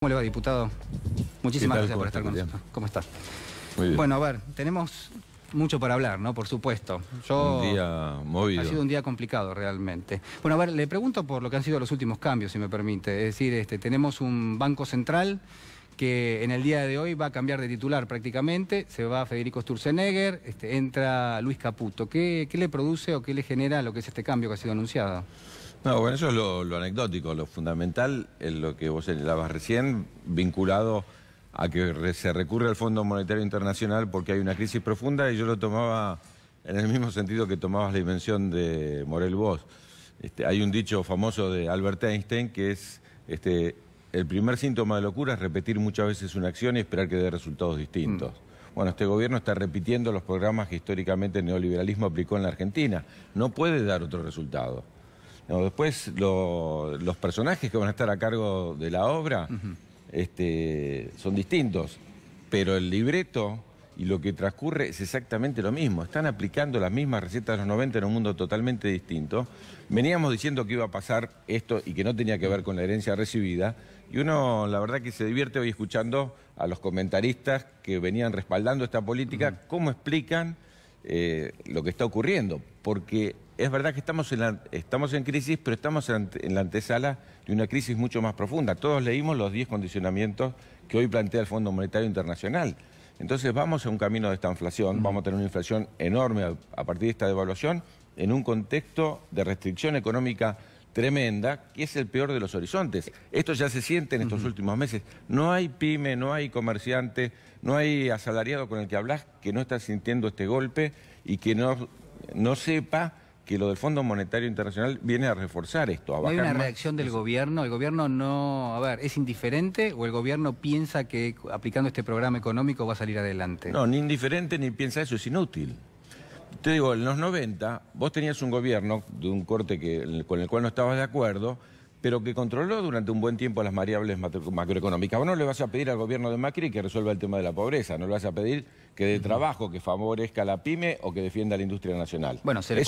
¿Cómo le va, diputado? Muchísimas gracias por estar con nosotros. ¿Cómo está? Muy bien. Bueno, a ver, tenemos mucho para hablar, ¿no? Por supuesto. Un día movido. Ha sido un día complicado realmente. Bueno, a ver, le pregunto por lo que han sido los últimos cambios, si me permite. Es decir, tenemos un Banco Central que en el día de hoy va a cambiar de titular prácticamente. Se va Federico Sturzenegger, entra Luis Caputo. ¿Qué le produce o qué le genera lo que es este cambio que ha sido anunciado? No, bueno, eso es lo anecdótico. Lo fundamental es lo que vos señalabas recién, vinculado a que se recurre al Fondo Monetario Internacional porque hay una crisis profunda, y yo lo tomaba en el mismo sentido que tomabas la invención de Morel Bosch. Hay un dicho famoso de Albert Einstein que es el primer síntoma de locura es repetir muchas veces una acción y esperar que dé resultados distintos. Bueno, este gobierno está repitiendo los programas que históricamente el neoliberalismo aplicó en la Argentina. No puede dar otro resultado. No, después los personajes que van a estar a cargo de la obra son distintos, pero el libreto y lo que transcurre es exactamente lo mismo. Están aplicando las mismas recetas de los 90 en un mundo totalmente distinto. Veníamos diciendo que iba a pasar esto y que no tenía que ver con la herencia recibida, y uno la verdad que se divierte hoy escuchando a los comentaristas que venían respaldando esta política, cómo explican lo que está ocurriendo, porque es verdad que estamos en crisis, pero estamos en la antesala de una crisis mucho más profunda. Todos leímos los 10 condicionamientos que hoy plantea el Fondo Monetario Internacional. Entonces vamos a un camino de estanflación, vamos a tener una inflación enorme a partir de esta devaluación, en un contexto de restricción económica tremenda, que es el peor de los horizontes. Esto ya se siente en estos últimos meses. No hay pyme, no hay comerciante, no hay asalariado con el que hablas que no está sintiendo este golpe y que no sepa que lo del Fondo Monetario Internacional viene a reforzar esto. ¿No hay una reacción del gobierno? ¿El gobierno no, es indiferente o el gobierno piensa que aplicando este programa económico va a salir adelante? No, ni indiferente ni piensa eso, es inútil. Te digo, en los 90 vos tenías un gobierno de un corte con el cual no estabas de acuerdo, pero que controló durante un buen tiempo las variables macroeconómicas. Vos no le vas a pedir al gobierno de Macri que resuelva el tema de la pobreza, no le vas a pedir que dé trabajo, que favorezca a la pyme o que defienda a la industria nacional. Bueno, se le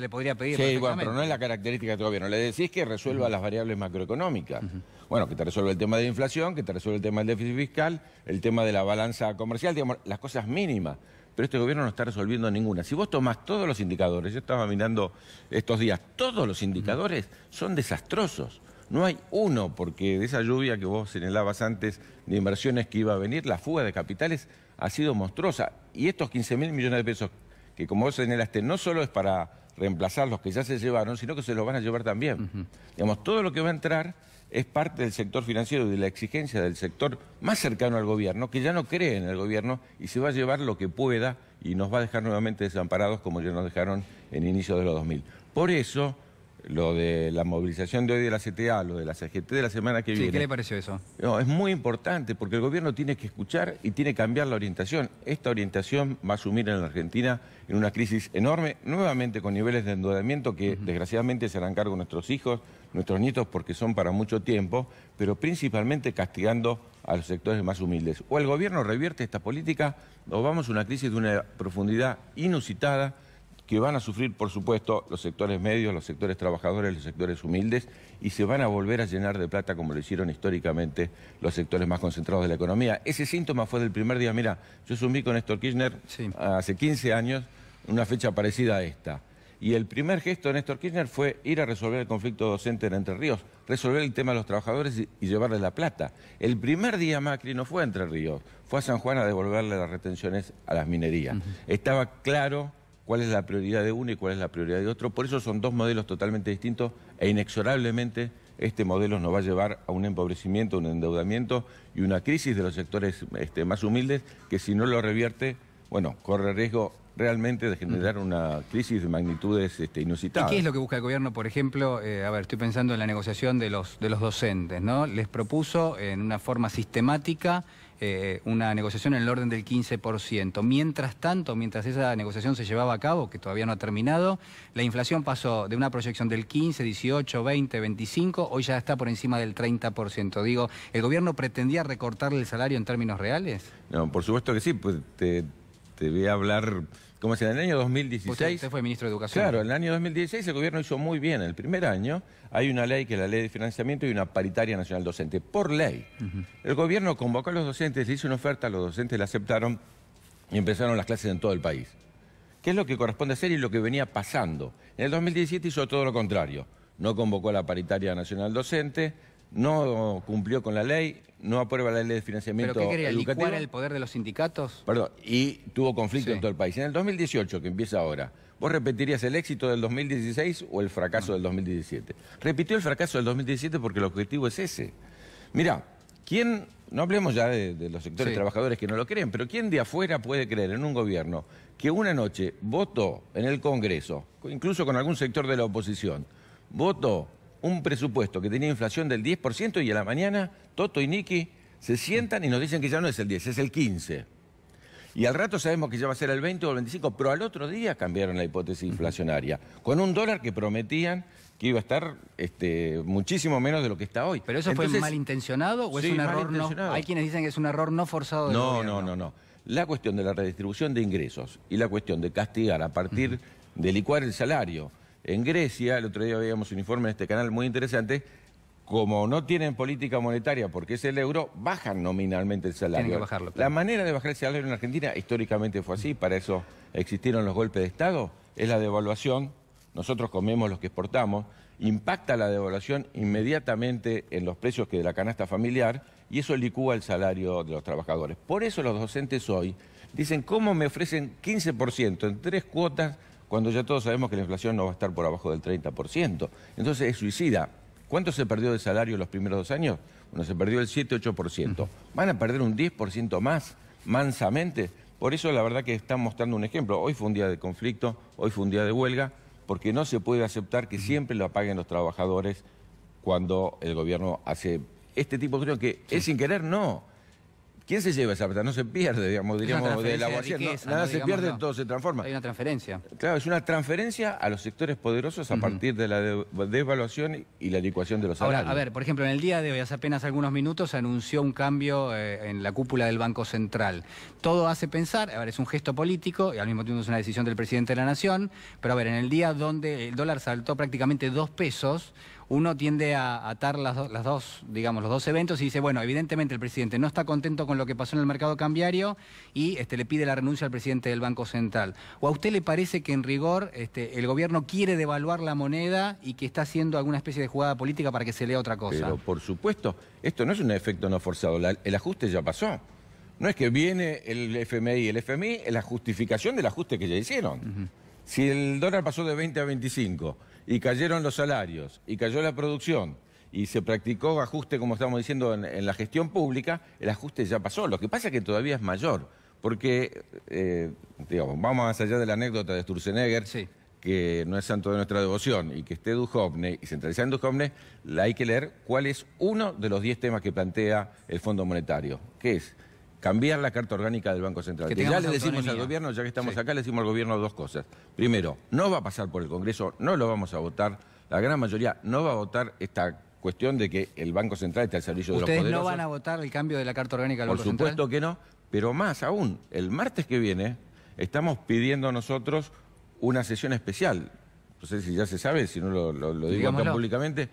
podría pedir. Sí, bueno, pero no es la característica de tu gobierno. Le decís que resuelva las variables macroeconómicas. Bueno, que te resuelva el tema de la inflación, que te resuelva el tema del déficit fiscal, el tema de la balanza comercial, digamos, las cosas mínimas. Pero este gobierno no está resolviendo ninguna. Si vos tomás todos los indicadores, yo estaba mirando estos días, todos los indicadores son desastrosos. No hay uno, porque de esa lluvia que vos señalabas antes de inversiones que iba a venir, la fuga de capitales ha sido monstruosa. Y estos 15.000 millones de pesos, que como vos señalaste, no solo es para reemplazar los que ya se llevaron, sino que se los van a llevar también. Digamos, todo lo que va a entrar es parte del sector financiero y de la exigencia del sector más cercano al gobierno, que ya no cree en el gobierno y se va a llevar lo que pueda y nos va a dejar nuevamente desamparados como ya nos dejaron en inicio de los 2000. Por eso, lo de la movilización de hoy de la CTA, lo de la CGT de la semana que viene... ¿Qué le pareció eso? No, es muy importante porque el gobierno tiene que escuchar y tiene que cambiar la orientación. Esta orientación va a asumir en la Argentina en una crisis enorme, nuevamente con niveles de endeudamiento que desgraciadamente se harán cargo nuestros hijos, nuestros nietos, porque son para mucho tiempo, pero principalmente castigando a los sectores más humildes. O el gobierno revierte esta política o vamos a una crisis de una profundidad inusitada, que van a sufrir, por supuesto, los sectores medios, los sectores trabajadores, los sectores humildes, y se van a volver a llenar de plata como lo hicieron históricamente los sectores más concentrados de la economía. Ese síntoma fue del primer día. Mira, yo asumí con Néstor Kirchner hace 15 años, una fecha parecida a esta. Y el primer gesto de Néstor Kirchner fue ir a resolver el conflicto docente en Entre Ríos, resolver el tema de los trabajadores y llevarles la plata. El primer día Macri no fue a Entre Ríos, fue a San Juan a devolverle las retenciones a las minerías. Estaba claro cuál es la prioridad de uno y cuál es la prioridad de otro. Por eso son dos modelos totalmente distintos e inexorablemente este modelo nos va a llevar a un empobrecimiento, un endeudamiento y una crisis de los sectores más humildes que si no lo revierte, bueno, corre riesgo realmente de generar una crisis de magnitudes inusitadas. ¿Y qué es lo que busca el gobierno, por ejemplo? Estoy pensando en la negociación de los docentes, ¿no? Les propuso en una forma sistemática una negociación en el orden del 15%. Mientras tanto, mientras esa negociación se llevaba a cabo, que todavía no ha terminado, la inflación pasó de una proyección del 15, 18, 20, 25, hoy ya está por encima del 30%. Digo, ¿el gobierno pretendía recortarle el salario en términos reales? No, por supuesto que sí, pues te voy a hablar como si en el año 2016... Usted fue ministro de Educación. Claro, en el año 2016 el gobierno hizo muy bien. El primer año hay una ley que es la ley de financiamiento y una paritaria nacional docente, por ley. El gobierno convocó a los docentes, le hizo una oferta, los docentes la aceptaron y empezaron las clases en todo el país. ¿Qué es lo que corresponde hacer y lo que venía pasando? En el 2017 hizo todo lo contrario. No convocó a la paritaria nacional docente, no cumplió con la ley, no aprueba la ley de financiamiento educativo. ¿Pero qué quería, educativo. licuar el poder de los sindicatos? Perdón, y tuvo conflicto Sí. en todo el país. En el 2018, que empieza ahora, ¿vos repetirías el éxito del 2016 o el fracaso del 2017? Repitió el fracaso del 2017 porque el objetivo es ese. Mirá, ¿quién, no hablemos ya de los sectores trabajadores que no lo creen, pero quién de afuera puede creer en un gobierno que una noche votó en el Congreso, incluso con algún sector de la oposición, votó un presupuesto que tenía inflación del 10% y a la mañana Toto y Nicky se sientan y nos dicen que ya no es el 10, es el 15. Y al rato sabemos que ya va a ser el 20 o el 25, pero al otro día cambiaron la hipótesis inflacionaria, con un dólar que prometían que iba a estar muchísimo menos de lo que está hoy. ¿Pero eso fue malintencionado o es un error no? Hay quienes dicen que es un error no forzado del gobierno. No. La cuestión de la redistribución de ingresos y la cuestión de castigar a partir de licuar el salario. En Grecia, el otro día veíamos un informe en este canal muy interesante, como no tienen política monetaria porque es el euro, bajan nominalmente el salario. Tienen que bajarlo. La manera de bajar el salario en Argentina históricamente fue así, para eso existieron los golpes de Estado, es la devaluación, nosotros comemos los que exportamos, impacta la devaluación inmediatamente en los precios que de la canasta familiar y eso licúa el salario de los trabajadores. Por eso los docentes hoy dicen, ¿cómo me ofrecen 15% en 3 cuotas cuando ya todos sabemos que la inflación no va a estar por abajo del 30%? Entonces es suicida. ¿Cuánto se perdió de salario los primeros 2 años? Bueno, se perdió el 7-8%. ¿Van a perder un 10% más, mansamente? Por eso la verdad que están mostrando un ejemplo. Hoy fue un día de conflicto, hoy fue un día de huelga, porque no se puede aceptar que siempre lo paguen los trabajadores cuando el gobierno hace este tipo de cosas que es sin querer, no. ¿Quién se lleva esa plata? No se pierde, digamos, diríamos, de la riqueza, riqueza, nada se pierde, todo se transforma. Hay una transferencia. Claro, es una transferencia a los sectores poderosos a partir de la devaluación y la licuación de los salarios. Ahora, a ver, por ejemplo, en el día de hoy, hace apenas algunos minutos, se anunció un cambio en la cúpula del Banco Central. Todo hace pensar, a ver, es un gesto político y al mismo tiempo es una decisión del presidente de la Nación, pero a ver, en el día donde el dólar saltó prácticamente 2 pesos, uno tiende a atar los dos eventos y dice, bueno, evidentemente el presidente no está contento con lo que pasó en el mercado cambiario y le pide la renuncia al presidente del Banco Central. ¿O a usted le parece que en rigor el gobierno quiere devaluar la moneda y que está haciendo alguna especie de jugada política para que se lea otra cosa? Pero por supuesto, esto no es un efecto no forzado, el ajuste ya pasó. No es que viene el FMI es la justificación del ajuste que ya hicieron. Si el dólar pasó de 20 a 25 y cayeron los salarios y cayó la producción y se practicó ajuste, como estamos diciendo, en la gestión pública, el ajuste ya pasó. Lo que pasa es que todavía es mayor, porque, digamos, vamos más allá de la anécdota de Sturzenegger, que no es santo de nuestra devoción, y que esté Duhovne y centralizar en Duhovne, hay que leer cuál es uno de los 10 temas que plantea el Fondo Monetario, que es cambiar la Carta Orgánica del Banco Central. Que ya le decimos al gobierno, ya que estamos acá, le decimos al gobierno 2 cosas. Primero, no va a pasar por el Congreso, no lo vamos a votar. La gran mayoría no va a votar esta cuestión de que el Banco Central está al servicio de los poderosos. ¿Ustedes no van a votar el cambio de la Carta Orgánica del Banco Central? Por supuesto que no, pero más aún, el martes que viene estamos pidiendo nosotros una sesión especial. No sé si ya se sabe, si no lo digo acá públicamente.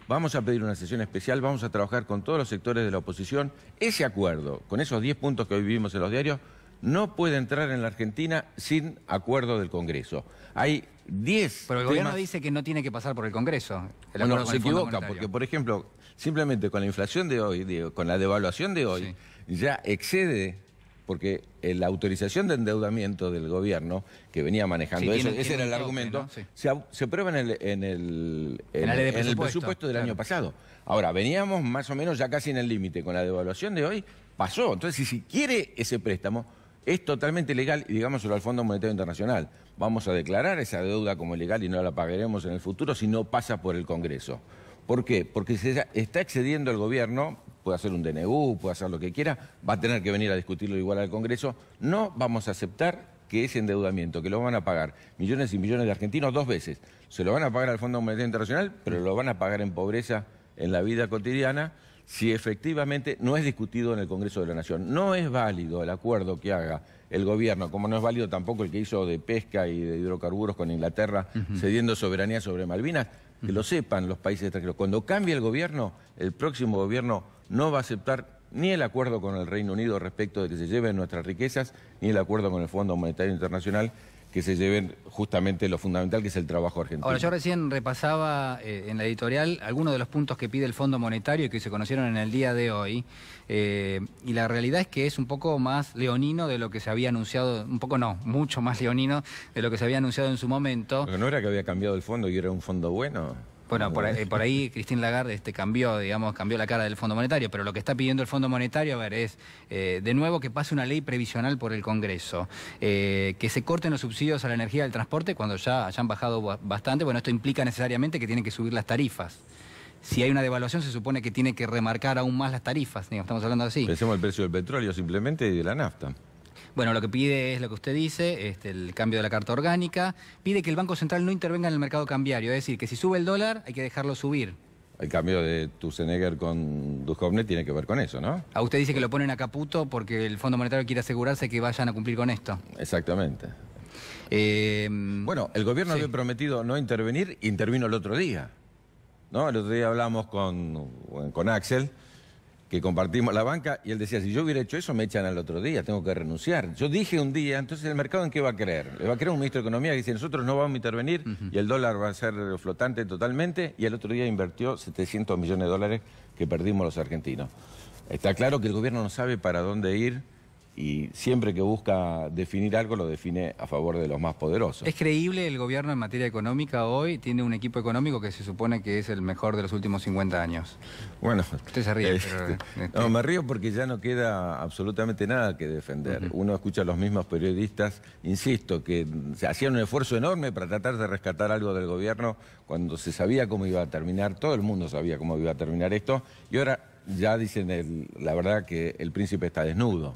Vamos a pedir una sesión especial, vamos a trabajar con todos los sectores de la oposición. Ese acuerdo, con esos 10 puntos que hoy vivimos en los diarios, no puede entrar en la Argentina sin acuerdo del Congreso. Hay 10 Pero el gobierno dice que no tiene que pasar por el Congreso. Bueno, se equivoca, porque, por ejemplo, simplemente con la inflación de hoy, con la devaluación de hoy, ya excede, porque la autorización de endeudamiento del gobierno, que venía manejando eso, ese era el argumento, ¿no? se aprueba en el presupuesto del año pasado. Ahora, veníamos más o menos ya casi en el límite. Con la devaluación de hoy, pasó. Entonces, si quiere ese préstamo, es totalmente legal, y digámoslo al Fondo Monetario Internacional. Vamos a declarar esa deuda como legal y no la pagaremos en el futuro si no pasa por el Congreso. ¿Por qué? Porque se está excediendo el gobierno, puede hacer un DNU, puede hacer lo que quiera, va a tener que venir a discutirlo igual al Congreso. No vamos a aceptar que ese endeudamiento, que lo van a pagar millones y millones de argentinos 2 veces, se lo van a pagar al Fondo Monetario Internacional, pero lo van a pagar en pobreza en la vida cotidiana, si efectivamente no es discutido en el Congreso de la Nación. No es válido el acuerdo que haga el gobierno, como no es válido tampoco el que hizo de pesca y de hidrocarburos con Inglaterra, cediendo soberanía sobre Malvinas. Que lo sepan los países extranjeros. Cuando cambie el gobierno, el próximo gobierno no va a aceptar ni el acuerdo con el Reino Unido respecto de que se lleven nuestras riquezas, ni el acuerdo con el Fondo Monetario Internacional, que se lleven justamente lo fundamental, que es el trabajo argentino. Ahora, yo recién repasaba en la editorial algunos de los puntos que pide el Fondo Monetario y que se conocieron en el día de hoy, y la realidad es que es un poco más leonino de lo que se había anunciado, un poco no, mucho más leonino de lo que se había anunciado en su momento. Porque no era que había cambiado el fondo y era un fondo bueno. Bueno, por ahí Christine Lagarde cambió la cara del Fondo Monetario, pero lo que está pidiendo el Fondo Monetario, a ver, es de nuevo que pase una ley previsional por el Congreso, que se corten los subsidios a la energía del transporte cuando ya hayan bajado bastante. Bueno, esto implica necesariamente que tienen que subir las tarifas. Si hay una devaluación, se supone que tiene que remarcar aún más las tarifas, digamos, estamos hablando así. Pensemos el precio del petróleo simplemente y de la nafta. Bueno, lo que pide es lo que usted dice, el cambio de la Carta Orgánica. Pide que el Banco Central no intervenga en el mercado cambiario, es decir, que si sube el dólar hay que dejarlo subir. El cambio de Tusenegger con Duhovne tiene que ver con eso, ¿no? A usted dice que lo ponen a Caputo porque el Fondo Monetario quiere asegurarse que vayan a cumplir con esto. Exactamente. Bueno, el gobierno había prometido no intervenir, intervino el otro día, ¿no? El otro día hablamos con Axel, que compartimos la banca, y él decía, si yo hubiera hecho eso me echan al otro día, tengo que renunciar. Yo dije un día, entonces ¿el mercado en qué va a creer? Le va a creer un ministro de Economía que dice, nosotros no vamos a intervenir y el dólar va a ser flotante totalmente, y el otro día invirtió 700 millones de dólares que perdimos los argentinos. Está claro que el gobierno no sabe para dónde ir, y siempre que busca definir algo lo define a favor de los más poderosos. ¿Es creíble el gobierno en materia económica hoy? Tiene un equipo económico que se supone que es el mejor de los últimos 50 años. Bueno, usted se ríe, pero... No, me río porque ya no queda absolutamente nada que defender. Uno escucha a los mismos periodistas, insisto, que se hacían un esfuerzo enorme para tratar de rescatar algo del gobierno cuando se sabía cómo iba a terminar, todo el mundo sabía cómo iba a terminar esto, y ahora ya dicen la verdad que el príncipe está desnudo.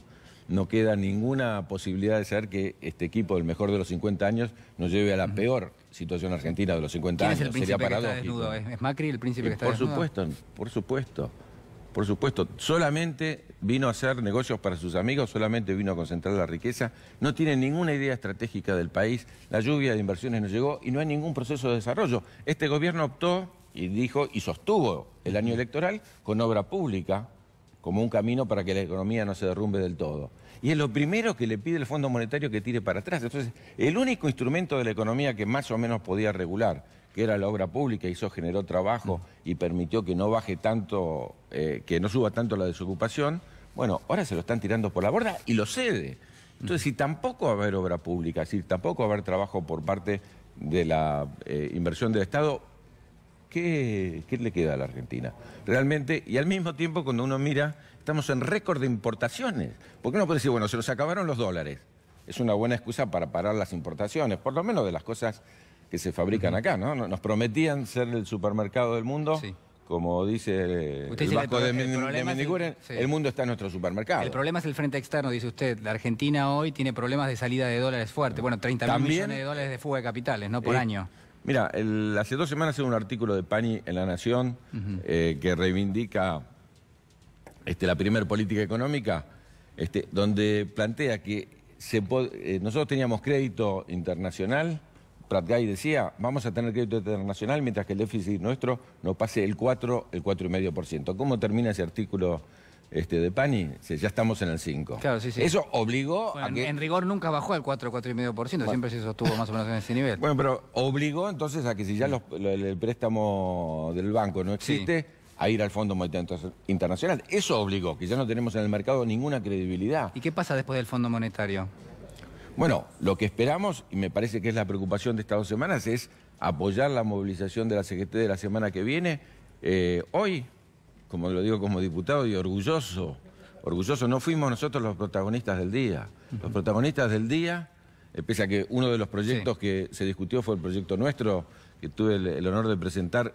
No queda ninguna posibilidad de ser que este equipo, el mejor de los 50 años, nos lleve a la peor situación argentina de los 50 años. ¿Quién es el príncipe que está desnudo? ¿Es Macri el príncipe que está desnudo? Por supuesto. Solamente vino a hacer negocios para sus amigos, solamente vino a concentrar la riqueza. No tiene ninguna idea estratégica del país. La lluvia de inversiones no llegó y no hay ningún proceso de desarrollo. Este gobierno optó y dijo y sostuvo el año electoral con obra pública como un camino para que la economía no se derrumbe del todo. Y es lo primero que le pide el Fondo Monetario, que tire para atrás. Entonces, el único instrumento de la economía que más o menos podía regular, que era la obra pública, y eso generó trabajo y permitió que no baje tanto, que no suba tanto la desocupación, bueno, ahora se lo están tirando por la borda y lo cede. Entonces, si tampoco va a haber obra pública, si tampoco va a haber trabajo por parte de la inversión del Estado, ¿qué le queda a la Argentina? Realmente, y al mismo tiempo cuando uno mira, estamos en récord de importaciones. ¿Por qué no puede decir, bueno, se nos acabaron los dólares? Es una buena excusa para parar las importaciones, por lo menos de las cosas que se fabrican acá, ¿no? Nos prometían ser el supermercado del mundo. Sí. Como dice el Vasco de Meniguren, el mundo está en nuestro supermercado. El problema es el frente externo, dice usted. La Argentina hoy tiene problemas de salida de dólares fuerte. Bueno, 30.000 millones de dólares de fuga de capitales, ¿no? Por año. Mira, hace 2 semanas hubo un artículo de Pani en La Nación que reivindica la primer política económica, donde plantea que nosotros teníamos crédito internacional. Prat Gay decía, vamos a tener crédito internacional mientras que el déficit nuestro no pase el 4,5%. ¿Cómo termina ese artículo de Pani? Ya estamos en el 5%. Claro, sí, sí. Eso obligó a que... En rigor nunca bajó al 4,5%, siempre se sostuvo más o menos en ese nivel. Bueno, pero obligó entonces a que si ya el préstamo del banco no existe, a ir al Fondo Monetario Internacional. Eso obligó, que ya no tenemos en el mercado ninguna credibilidad. ¿Y qué pasa después del Fondo Monetario? Bueno, lo que esperamos, y me parece que es la preocupación de estas 2 semanas, es apoyar la movilización de la CGT de la semana que viene. Hoy, como lo digo como diputado, y orgulloso, no fuimos nosotros los protagonistas del día. Los protagonistas del día, pese a que uno de los proyectos que se discutió fue el proyecto nuestro, que tuve el honor de presentar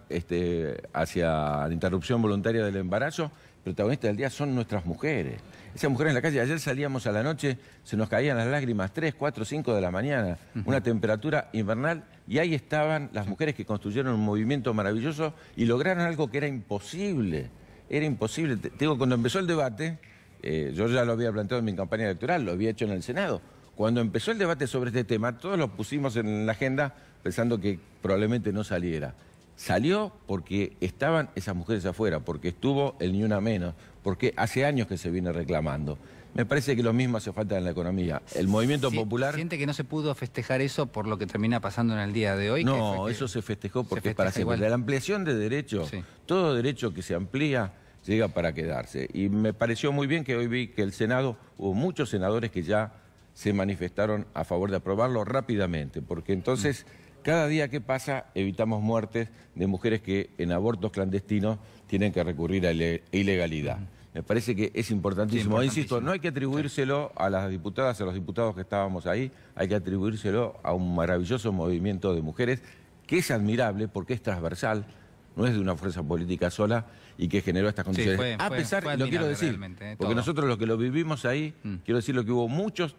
hacia la interrupción voluntaria del embarazo, protagonistas del día son nuestras mujeres. Esas mujeres en la calle, ayer salíamos a la noche, se nos caían las lágrimas, 3, 4, 5 de la mañana, una temperatura invernal, y ahí estaban las mujeres que construyeron un movimiento maravilloso y lograron algo que era imposible era imposible. Te digo, cuando empezó el debate, yo ya lo había planteado en mi campaña electoral, lo había hecho en el Senado. Cuando empezó el debate sobre este tema, todos lo pusimos en la agenda pensando que probablemente no saliera. Salió porque estaban esas mujeres afuera, porque estuvo el Ni Una Menos, porque hace años que se viene reclamando. Me parece que lo mismo hace falta en la economía. El movimiento popular... ¿Siente que no se pudo festejar eso por lo que termina pasando en el día de hoy? No, eso se festejó porque es para siempre. La ampliación de derechos, todo derecho que se amplía llega para quedarse. Y me pareció muy bien que hoy vi que el Senado, hubo muchos senadores que ya se manifestaron a favor de aprobarlo rápidamente, porque entonces... Cada día que pasa evitamos muertes de mujeres que en abortos clandestinos tienen que recurrir a ilegalidad. Me parece que es importantísimo. Insisto, no hay que atribuírselo a las diputadas, a los diputados que estábamos ahí, hay que atribuírselo a un maravilloso movimiento de mujeres que es admirable porque es transversal, no es de una fuerza política sola y que generó estas condiciones. A pesar, lo quiero decir, porque nosotros los que lo vivimos ahí, quiero decirlo que hubo muchos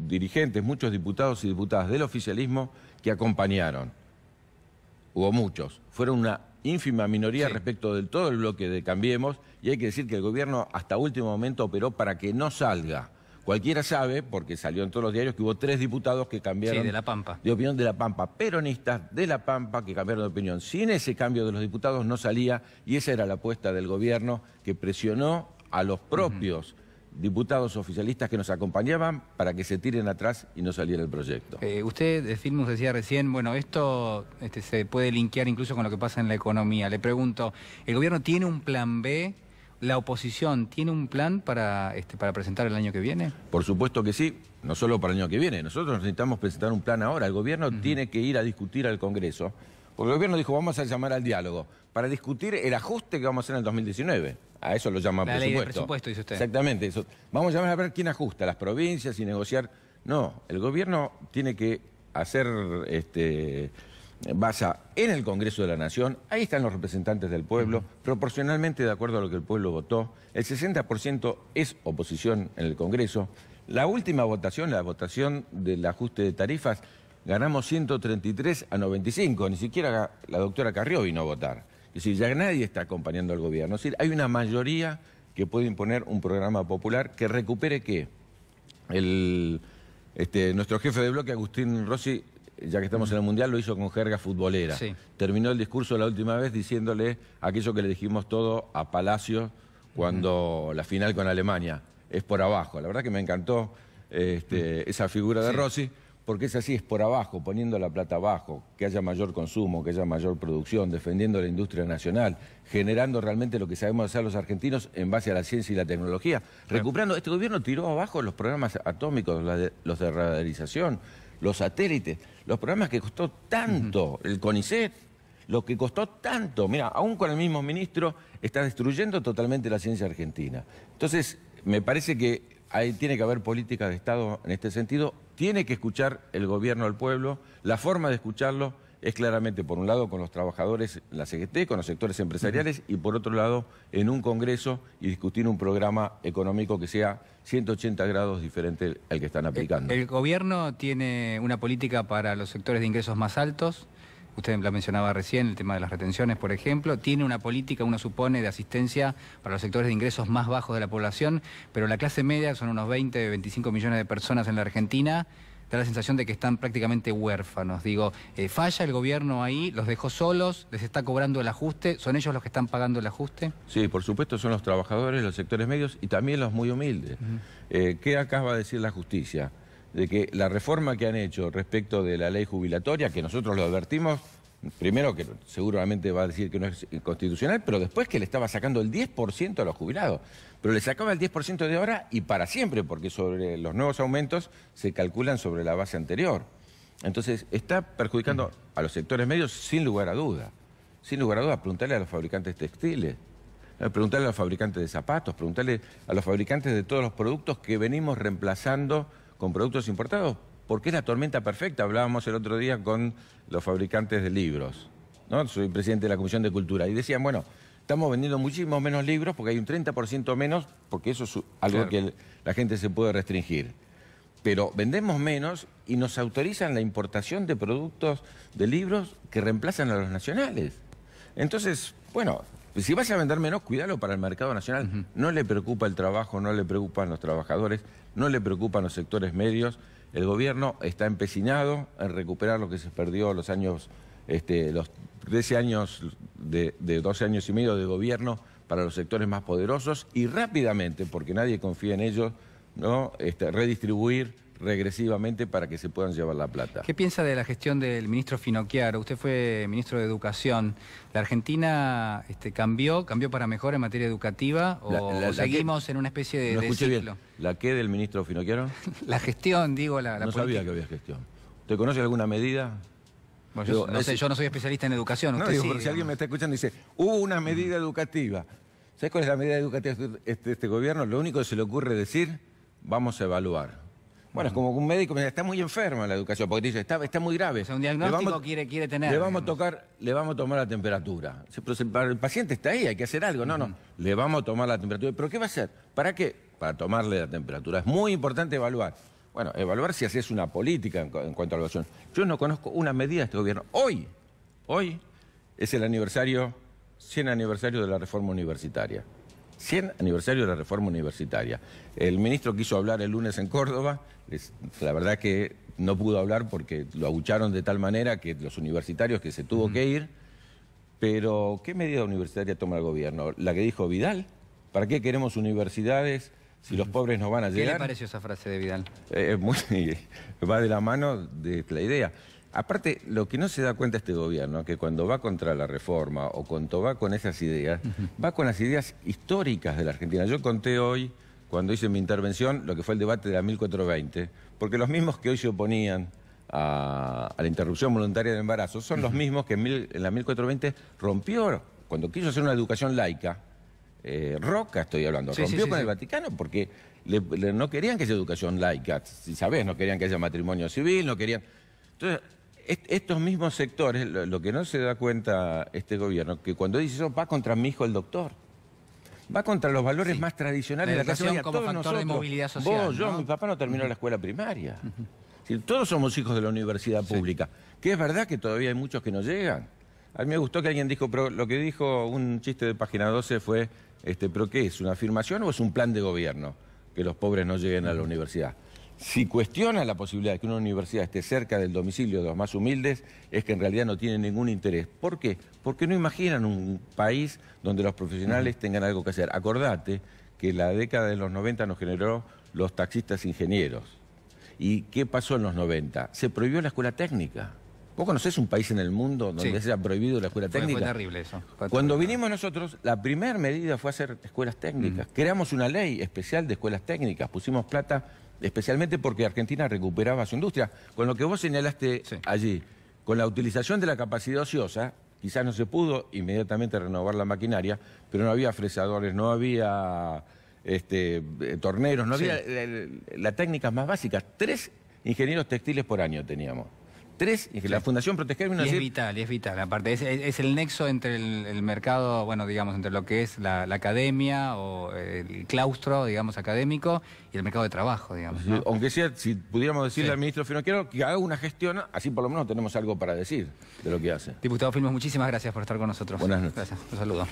dirigentes, muchos diputados y diputadas del oficialismo que acompañaron. Hubo muchos. Fueron una ínfima minoría respecto de todo el bloque de Cambiemos y hay que decir que el gobierno hasta último momento operó para que no salga. Cualquiera sabe, porque salió en todos los diarios, que hubo 3 diputados que cambiaron de La Pampa. De opinión de La Pampa, peronistas de La Pampa que cambiaron de opinión. Sin ese cambio de los diputados no salía y esa era la apuesta del gobierno que presionó a los propios diputados oficialistas que nos acompañaban para que se tiren atrás y no saliera el proyecto. Usted, Filmus, decía recién, bueno, esto se puede linkear incluso con lo que pasa en la economía. Le pregunto, ¿el gobierno tiene un plan B? ¿La oposición tiene un plan para presentar el año que viene? Por supuesto que sí, no solo para el año que viene. Nosotros necesitamos presentar un plan ahora. El gobierno tiene que ir a discutir al Congreso, porque el gobierno dijo, vamos a llamar al diálogo para discutir el ajuste que vamos a hacer en el 2019. A eso lo llama presupuesto. La ley de presupuesto, dice usted. Exactamente. Eso. Vamos a llamar a ver quién ajusta, las provincias y negociar. No, el gobierno tiene que hacer... basa en el Congreso de la Nación, ahí están los representantes del pueblo, proporcionalmente de acuerdo a lo que el pueblo votó, el 60% es oposición en el Congreso. La última votación, la votación del ajuste de tarifas, ganamos 133 a 95, ni siquiera la doctora Carrió vino a votar. Es decir, ya nadie está acompañando al gobierno. Es decir, hay una mayoría que puede imponer un programa popular que recupere ¿qué? Nuestro jefe de bloque, Agustín Rossi, ya que estamos en el Mundial, lo hizo con jerga futbolera. Terminó el discurso la última vez diciéndole aquello que le dijimos todo a Palacio cuando la final con Alemania, es por abajo. La verdad que me encantó esa figura de Rossi, porque es así, es por abajo, poniendo la plata abajo, que haya mayor consumo, que haya mayor producción, defendiendo la industria nacional, generando realmente lo que sabemos hacer los argentinos en base a la ciencia y la tecnología. Recuperando, este gobierno tiró abajo los programas atómicos, los de radarización, los satélites, los programas que costó tanto, el CONICET, lo que costó tanto. Mira, aún con el mismo ministro está destruyendo totalmente la ciencia argentina. Entonces, me parece que tiene que haber política de Estado en este sentido. Tiene que escuchar el gobierno al pueblo. La forma de escucharlo es claramente, por un lado, con los trabajadores, la CGT, con los sectores empresariales, y por otro lado, en un Congreso y discutir un programa económico que sea 180 grados diferente al que están aplicando. El gobierno tiene una política para los sectores de ingresos más altos. Usted la mencionaba recién, el tema de las retenciones, por ejemplo. Tiene una política, uno supone, de asistencia para los sectores de ingresos más bajos de la población, pero la clase media, son unos 20, 25 millones de personas en la Argentina, da la sensación de que están prácticamente huérfanos. Digo, ¿falla el gobierno ahí? ¿Los dejó solos? ¿Les está cobrando el ajuste? ¿Son ellos los que están pagando el ajuste? Sí, por supuesto, son los trabajadores, los sectores medios y también los muy humildes. ¿Qué acaba de decir la justicia? De que la reforma que han hecho respecto de la ley jubilatoria, que nosotros lo advertimos, primero que seguramente va a decir que no es inconstitucional, pero después que le estaba sacando el 10% a los jubilados. Pero le sacaba el 10% de ahora y para siempre, porque sobre los nuevos aumentos se calculan sobre la base anterior. Entonces, está perjudicando a los sectores medios sin lugar a duda. Sin lugar a duda, preguntarle a los fabricantes textiles, preguntarle a los fabricantes de zapatos, preguntarle a los fabricantes de todos los productos que venimos reemplazando con productos importados, porque es la tormenta perfecta. Hablábamos el otro día con los fabricantes de libros, ¿no? Soy presidente de la Comisión de Cultura, y decían, bueno, estamos vendiendo muchísimos menos libros porque hay un 30% menos, porque eso es algo que la gente se puede restringir. Pero vendemos menos y nos autorizan la importación de productos, de libros que reemplazan a los nacionales. Entonces, bueno, Si vas a vender menos, cuídalo para el mercado nacional. No le preocupa el trabajo, no le preocupan los trabajadores, no le preocupan los sectores medios. El gobierno está empecinado en recuperar lo que se perdió los años, los 13 años de 12 años y medio de gobierno para los sectores más poderosos y rápidamente, porque nadie confía en ellos, ¿no? Redistribuir regresivamente para que se puedan llevar la plata. ¿Qué piensa de la gestión del ministro Finocchiaro? Usted fue ministro de Educación. ¿La Argentina cambió para mejor en materia educativa o seguimos en una especie de escuché ciclo? Bien. ¿La qué del ministro Finocchiaro? La gestión, digo, la No política. sabía que había gestión. ¿Usted conoce alguna medida? Bueno, yo no soy especialista en educación. No, usted digo, sí, pero si alguien me está escuchando y dice, hubo una medida educativa. ¿Sabes cuál es la medida educativa de este gobierno? Lo único que se le ocurre decir, vamos a evaluar. Bueno, es como un médico me dice, está muy enferma la educación, porque dice, está muy grave. O sea, un diagnóstico quiere tener. Le vamos a tomar la temperatura. Pero el paciente está ahí, hay que hacer algo. No, le vamos a tomar la temperatura. ¿Pero qué va a hacer? ¿Para qué? Para tomarle la temperatura. Es muy importante evaluar. Bueno, evaluar si haces una política en cuanto a la evaluación. Yo no conozco una medida de este gobierno. Hoy es el 100 aniversario de la reforma universitaria. 100 aniversario de la reforma universitaria. El ministro quiso hablar el lunes en Córdoba, la verdad que no pudo hablar porque lo abucharon de tal manera que los universitarios que se tuvo que ir, pero ¿qué medida universitaria toma el gobierno? ¿La que dijo Vidal? ¿Para qué queremos universidades si los pobres no van a llegar? ¿Qué le pareció esa frase de Vidal? Va de la mano de la idea. Aparte, lo que no se da cuenta este gobierno, que cuando va contra la reforma o cuando va con esas ideas, va con las ideas históricas de la Argentina. Yo conté hoy, cuando hice mi intervención, lo que fue el debate de la 1420, porque los mismos que hoy se oponían a la interrupción voluntaria del embarazo son los mismos que en la 1420 rompió, cuando quiso hacer una educación laica, Roca estoy hablando, rompió con el Vaticano porque no querían que haya educación laica, si sabés, no querían que haya matrimonio civil, no querían... Entonces, estos mismos sectores, lo que no se da cuenta este gobierno, que cuando dice eso va contra mi hijo el doctor, va contra los valores más tradicionales de la clase media, como todos factor nosotros, de movilidad social. vos, yo, mi papá no terminó la escuela primaria. Todos somos hijos de la universidad pública, que es verdad que todavía hay muchos que no llegan. A mí me gustó que alguien dijo, pero lo que dijo un chiste de Página 12 fue, ¿pero qué es? ¿Una afirmación o es un plan de gobierno que los pobres no lleguen a la universidad? Si cuestiona la posibilidad de que una universidad esté cerca del domicilio de los más humildes, es que en realidad no tienen ningún interés. ¿Por qué? Porque no imaginan un país donde los profesionales tengan algo que hacer. Acordate que la década de los 90 nos generó los taxistas ingenieros. ¿Y qué pasó en los 90? Se prohibió la escuela técnica. ¿Vos conocés un país en el mundo donde se ha prohibido la escuela técnica? Fue terrible eso. Cuando vinimos nosotros, la primera medida fue hacer escuelas técnicas. Creamos una ley especial de escuelas técnicas, pusimos plata especialmente porque Argentina recuperaba su industria. Con lo que vos señalaste allí, con la utilización de la capacidad ociosa, quizás no se pudo inmediatamente renovar la maquinaria, pero no había fresadores, no había torneros, no había las técnicas más básicas. 3 ingenieros textiles por año teníamos. 3, la Fundación Proteger... Y es vital, aparte, es el nexo entre el mercado, bueno, digamos, entre lo que es la academia o el claustro, digamos, académico y el mercado de trabajo, digamos, ¿no? Aunque sea, si pudiéramos decirle al ministro Finocchiaro que haga una gestión, así por lo menos tenemos algo para decir de lo que hace. Diputado Filmus, muchísimas gracias por estar con nosotros. Buenas noches. Gracias, un saludo.